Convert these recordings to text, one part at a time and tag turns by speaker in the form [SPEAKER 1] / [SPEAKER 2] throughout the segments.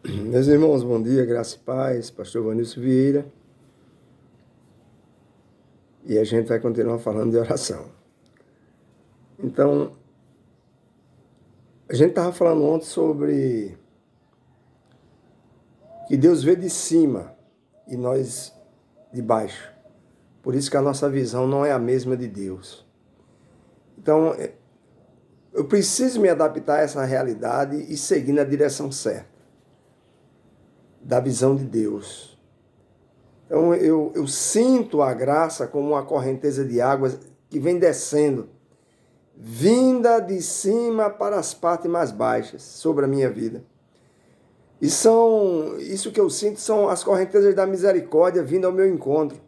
[SPEAKER 1] Meus irmãos, bom dia, graça e paz, pastor Vanilson Vieira. E a gente vai continuar falando de oração. Então, a gente estava falando ontem sobre que Deus vê de cima e nós de baixo. Por isso que a nossa visão não é a mesma de Deus. Então, eu preciso me adaptar a essa realidade e seguir na direção certa, da visão de Deus. Então, eu sinto a graça como uma correnteza de águas que vem descendo, vinda de cima para as partes mais baixas sobre a minha vida. E isso que eu sinto são as correntezas da misericórdia vindo ao meu encontro.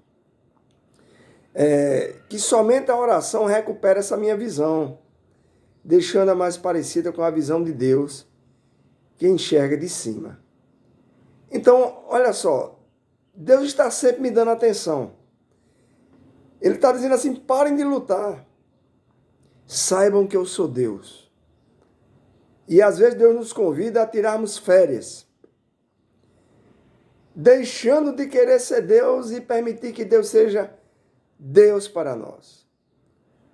[SPEAKER 1] Que somente a oração recupera essa minha visão, deixando-a mais parecida com a visão de Deus, que enxerga de cima. Então, olha só, Deus está sempre me dando atenção. Ele está dizendo assim, parem de lutar. Saibam que eu sou Deus. E às vezes Deus nos convida a tirarmos férias, deixando de querer ser Deus e permitir que Deus seja Deus para nós.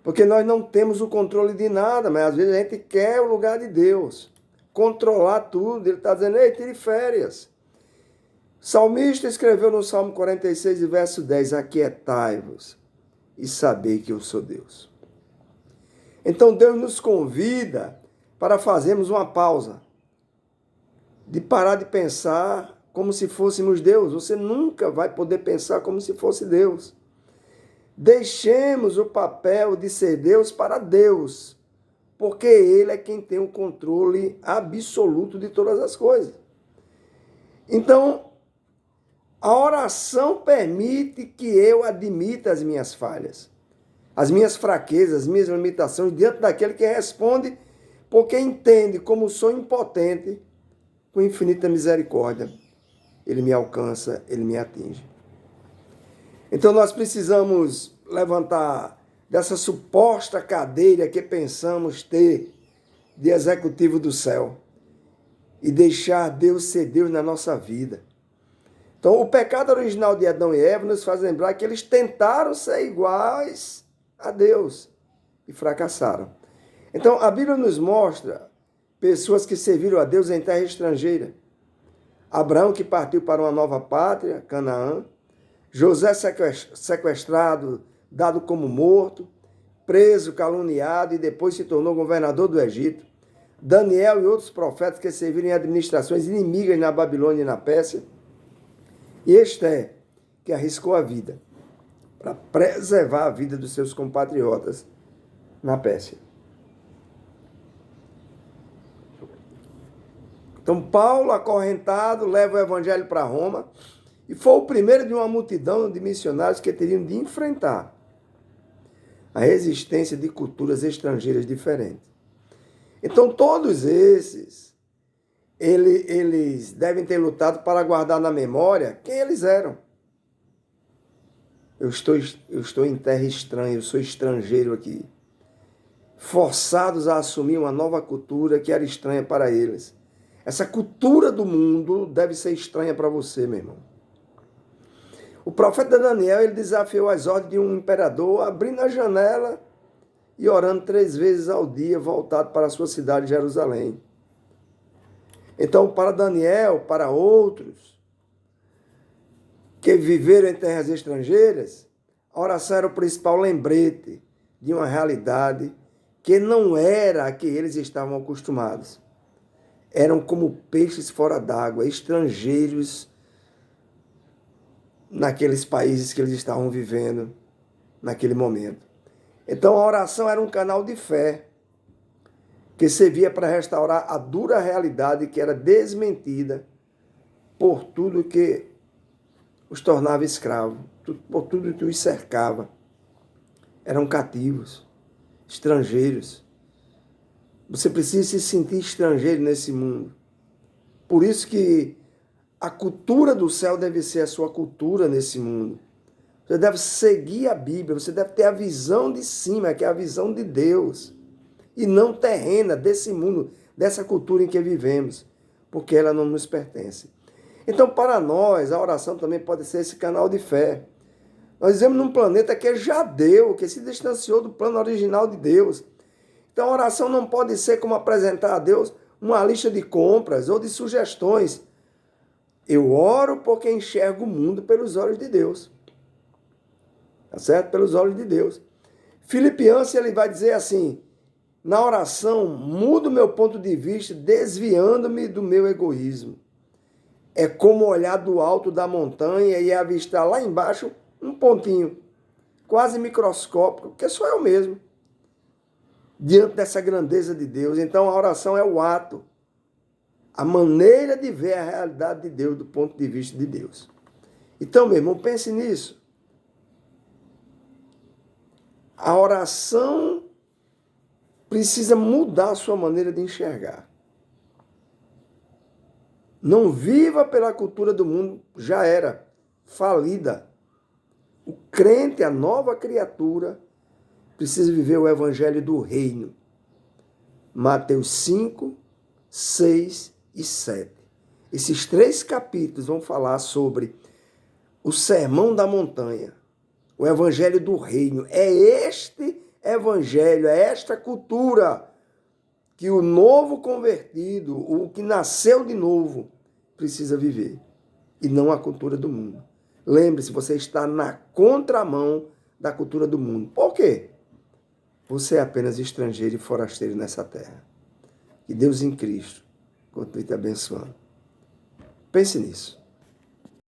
[SPEAKER 1] Porque nós não temos o controle de nada, mas às vezes a gente quer o lugar de Deus, controlar tudo. Ele está dizendo, ei, tire férias. O salmista escreveu no Salmo 46, verso 10, aquietai-vos e sabei que eu sou Deus. Então Deus nos convida para fazermos uma pausa, de parar de pensar como se fôssemos Deus. Você nunca vai poder pensar como se fosse Deus. Deixemos o papel de ser Deus para Deus, porque Ele é quem tem o controle absoluto de todas as coisas. Então, a oração permite que eu admita as minhas falhas, as minhas fraquezas, as minhas limitações, diante daquele que responde, porque entende como sou impotente, com infinita misericórdia. Ele me alcança, ele me atinge. Então nós precisamos levantar dessa suposta cadeira que pensamos ter de executivo do céu e deixar Deus ser Deus na nossa vida. Então o pecado original de Adão e Eva nos faz lembrar que eles tentaram ser iguais a Deus e fracassaram. Então a Bíblia nos mostra pessoas que serviram a Deus em terra estrangeira. Abraão que partiu para uma nova pátria, Canaã. José sequestrado, dado como morto, preso, caluniado e depois se tornou governador do Egito. Daniel e outros profetas que serviram em administrações inimigas na Babilônia e na Pérsia. E Esté, que arriscou a vida para preservar a vida dos seus compatriotas na Pérsia. Então, Paulo, acorrentado, leva o evangelho para Roma e foi o primeiro de uma multidão de missionários que teriam de enfrentar a resistência de culturas estrangeiras diferentes. Então, todos esses, eles devem ter lutado para guardar na memória quem eles eram. Eu estou em terra estranha, eu sou estrangeiro aqui. Forçados a assumir uma nova cultura que era estranha para eles. Essa cultura do mundo deve ser estranha para você, meu irmão. O profeta Daniel, ele desafiou as ordens de um imperador, abrindo a janela e orando 3 vezes ao dia, voltado para a sua cidade, Jerusalém. Então, para Daniel, para outros que viveram em terras estrangeiras, a oração era o principal lembrete de uma realidade que não era a que eles estavam acostumados. Eram como peixes fora d'água, estrangeiros naqueles países que eles estavam vivendo naquele momento. Então a oração era um canal de fé que servia para restaurar a dura realidade que era desmentida por tudo que os tornava escravos, por tudo que os cercava. Eram cativos, estrangeiros. Você precisa se sentir estrangeiro nesse mundo. Por isso que a cultura do céu deve ser a sua cultura nesse mundo. Você deve seguir a Bíblia, você deve ter a visão de cima, que é a visão de Deus, e não terrena desse mundo, dessa cultura em que vivemos. porque ela não nos pertence. Então, para nós, a oração também pode ser esse canal de fé. Nós vivemos num planeta que é jadeu, que se distanciou do plano original de Deus. Então, a oração não pode ser como apresentar a Deus uma lista de compras ou de sugestões. Eu oro porque enxergo o mundo pelos olhos de Deus. Tá certo? Pelos olhos de Deus. Filipenses, ele vai dizer assim, na oração, mudo meu ponto de vista, desviando-me do meu egoísmo. É como olhar do alto da montanha e avistar lá embaixo um pontinho, quase microscópico, que sou eu mesmo, diante dessa grandeza de Deus. Então a oração é o ato, a maneira de ver a realidade de Deus do ponto de vista de Deus. Então, meu irmão, pense nisso. A oração precisa mudar a sua maneira de enxergar. Não viva pela cultura do mundo, já era falida. O crente, a nova criatura, precisa viver o evangelho do reino. Mateus 5, 6 e 7. Esses 3 capítulos vão falar sobre o sermão da montanha, o evangelho do reino. É este evangelho, é esta cultura que o novo convertido, o que nasceu de novo, precisa viver. E não a cultura do mundo. Lembre-se, você está na contramão da cultura do mundo. Por quê? Você é apenas estrangeiro e forasteiro nessa terra. Que Deus em Cristo continue te abençoando. Pense nisso.